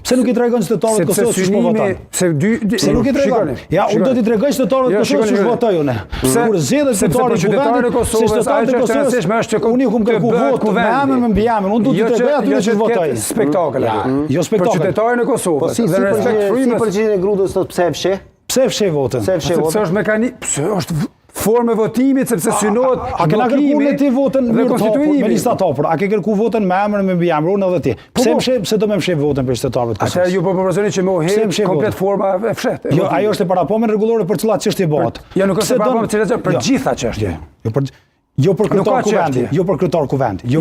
Pse nuk i tregon qytetarëve të Kosovës ç'po voton? Pse nuk i tregon? Ja, unë do t'i tregoj qytetarëve të Kosovës ç'u votoj unë. Kur zgjedhet qytetarët e Kosovës, ai është rastësisht është unë kum kërku vot me emrin me mbiemrin, unë do t'i tregoj aty ç'u votoj. Spektakël. Jo spektakël. Për qytetarën e Kosovës. Dhe respekt frymës. Si përgjigjen e Grudës thotë pse e fshi? Pse fshi votën? Sepse është mekanik, pse është formë e votimit, sepse synohet a kena kërkuar në ti votën me lista të hapur? A ke kërkuar votën me emrin me mbiemrin unë edhe ti? Pse do më fshi votën për qytetarët e Kosovës? Atëherë ju po propozoni që më uhet komplet forma e fshet. Jo, ajo është e parapunën rregullore për cilat çështje bëhet. Jo, nuk është e parapunën për gjitha çështje. Jo për kryetar kuvendi, jo për kryetar kuvendi. Jo,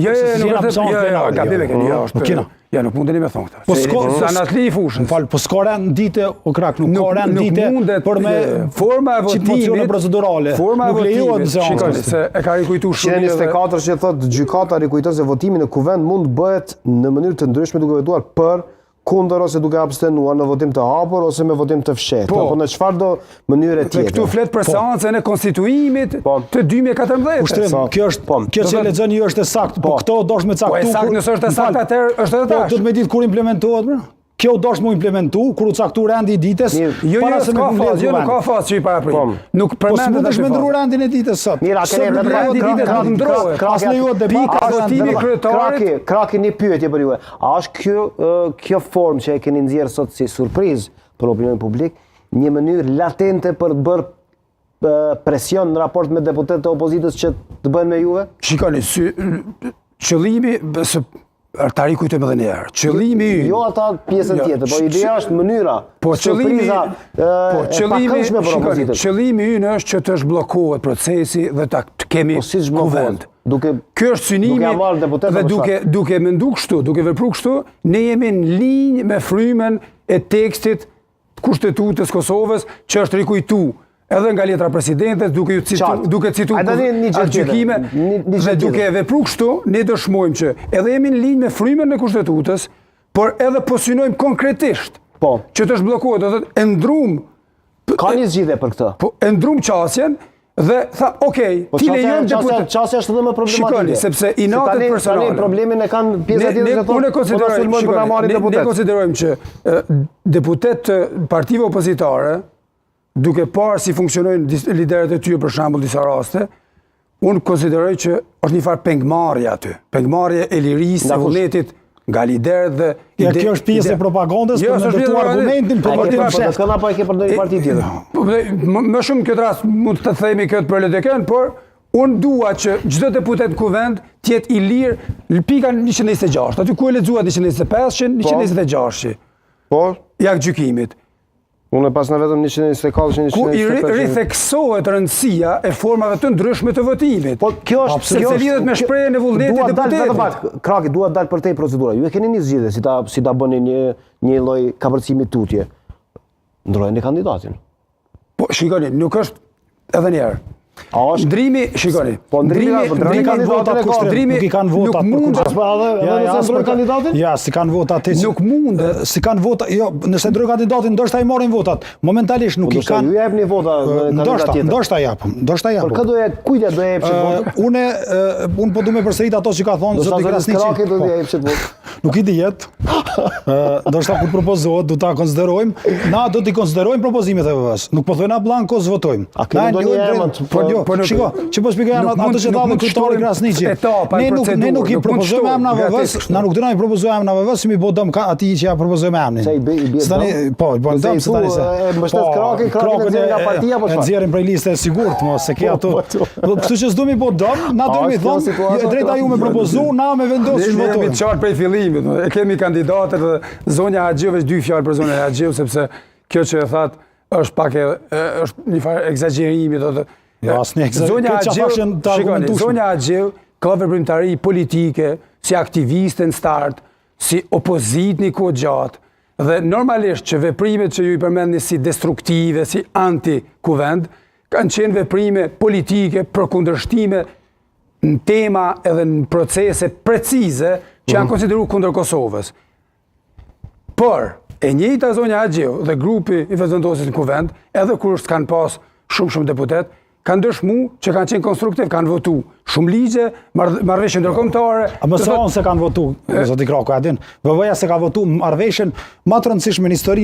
ja, nuk mundeni me thonë këtë. Po s'ka anatli i fushën. Fal, po s'ka rend dite o krak, nuk ka rend dite për me forma e votimit procedurale. Forma e votimit. Shikoni se e ka rikujtuar shumë. 24 që thotë gjykata rikujton se votimi në kuvend mund bëhet në mënyrë të ndryshme duke votuar për, kundër ose duke abstenuar në votim të hapur ose me votim të fshehtë. Po në çfarë do mënyre tjetër. Këtu flet për seancën e konstituimit të 2014. Kjo që lexoni ju është e saktë, po këto dosh me caktuar. Po e saktë nëse është e saktë atëherë është edhe tash. Po do të më ditë kur implementohet, bra? Kjo dosh më implementu, kur u caktuar rendi i ditës, para se me mbledh. Jo, nuk ka fazë që i paraprit. Nuk përmendet as me ndrur rendin e ditës sot. Mira, keni rendi i ditës do të ndrohet. As lejohet debat, votimi kryetarit. Kraki një pyetje për ju. A është kjo formë që e keni nxjerrë sot si surprizë për opinionin publik, një mënyrë latente për të bërë presion në raport me deputetët e opozitës që të bëjnë me juve? Shikoni, qëllimi ta rikujtojmë edhe një herë. Qëllimi jo ata pjesën tjetër, po ideja është mënyra. Po qëllimi ynë është që të zhbllokohet procesi dhe ta kemi kuvend. Ky është synimi dhe duke menduar kështu, duke vepruar kështu, ne jemi në linjë me frymën e tekstit kushtetutës Kosovës që është rikujtuar edhe nga letra presidentet, duke cituar gjykime dhe duke vepruar kështu, ne dëshmojmë që edhe jemi në linjë me frymën e kushtetutës, por edhe po synojmë konkretisht që të zhbllokohet, do thotë e ndrum. Ka një zgjidhje për këtë. Po e ndrum qasjen dhe tha, "Okej, ti lejon deputet." Qasja është edhe më problematike. Shikoni, sepse inatet personale. Tani problemin e kanë pjesa tjetër që thonë. Ne konsiderojmë që deputet të partive opozitare, duke parë si funksionojnë liderët e tyre për shembull disa raste, unë konsideroj që është një farë pengmarrje aty. Pengmarrje e lirisë së vullnetit nga liderët dhe kjo është pjesë e propagandës për të ndërtuar argumentin për votim fsheht. Këna po e ke për ndonjë parti tjetër. Më shumë këtë rast mund të themi këtë për LDK-n, por unë dua që çdo deputet në kuvend të jetë i lirë pika 126. Aty ku e lexuat 125, 126. Po, ja gjykimit. Unë pas në vetëm 124, 125. Ku i ritheksohet rëndësia e formave të ndryshme të votimit. Po kjo është sepse lidhet me shprehjen e vullnetit të deputetit. Kraki, duhet dalë për te procedura. Ju e keni një zgjidhje si ta bëni një lloj kapërcimi tutje. Ndrojeni kandidatin. Po shikoni, nuk është edhe një herë. Ndrimi, shikoni. Po ndrimi kanë votat kushtrim, nuk i kanë votat për kandidatin? Ja, si kanë votat. Nuk mund. Si kanë votat, jo, nëse ndroj kandidatin, ndoshta i marrin votat. Momentalisht nuk i kanë. Ju jepni vota kandidat tjetër. Ndoshta japim. Por kë do jetë, kujt do jepsh votat? Unë po duam të përsërit ato që ka thonë zoti Krasniqi. Do të jepsh votat. Nuk i dihet. Ndoshta kur propozohet do ta konsiderojmë. Na do t'i konsiderojmë propozimet e VV-s. Nuk po thojna blanko votojmë. A kemi ndonjë emër? Shiko, që po shpjegoj ato që tha kryetari Krasniqi. Ne nuk i propozojmë emrin e VV-s, na nuk dëna i propozojmë emrin e VV-s, si mi bë dëm atij që ja propozojmë emrin. Tani, po dëm se tani se. Mbështet Krakin nxjerrin nga partia apo çfarë? Nxjerrin prej liste e sigurt, mos se ke ato. Kështu që s'do mi bë dëm, na do mi thonë, drejta ju me propozu, na me vendos që votojmë. Ne çart prej fillimit, e kemi kandidatët dhe zonja Haxhiu veç 2 fjalë për zonën e Haxhiu sepse kjo që e that është pak është një farë egzagerimi, do të jo, asnjë egzagerim. Zonja Haxhiu ka veprimtari politike, si aktiviste në start, si opozit një kohë gjatë, dhe normalisht që veprimet që ju i përmendni si destruktive, si anti-kuvend, kanë qenë veprime politike, përkundërshtime në tema edhe në procese precize që janë konsideruar kundër Kosovës. Por, e njëjta zonja Haxhiu dhe grupi i vëzëndosjes në kuvend, edhe kur s'kan pas shumë deputet, kanë dëshmu që kanë qenë konstruktiv, kanë votu shumë ligje, marrëveshje ndërkombëtare. A më se kanë votu, zoti Krako, a din, VV-ja se ka votu marrëveshjen më të rëndësishme në histori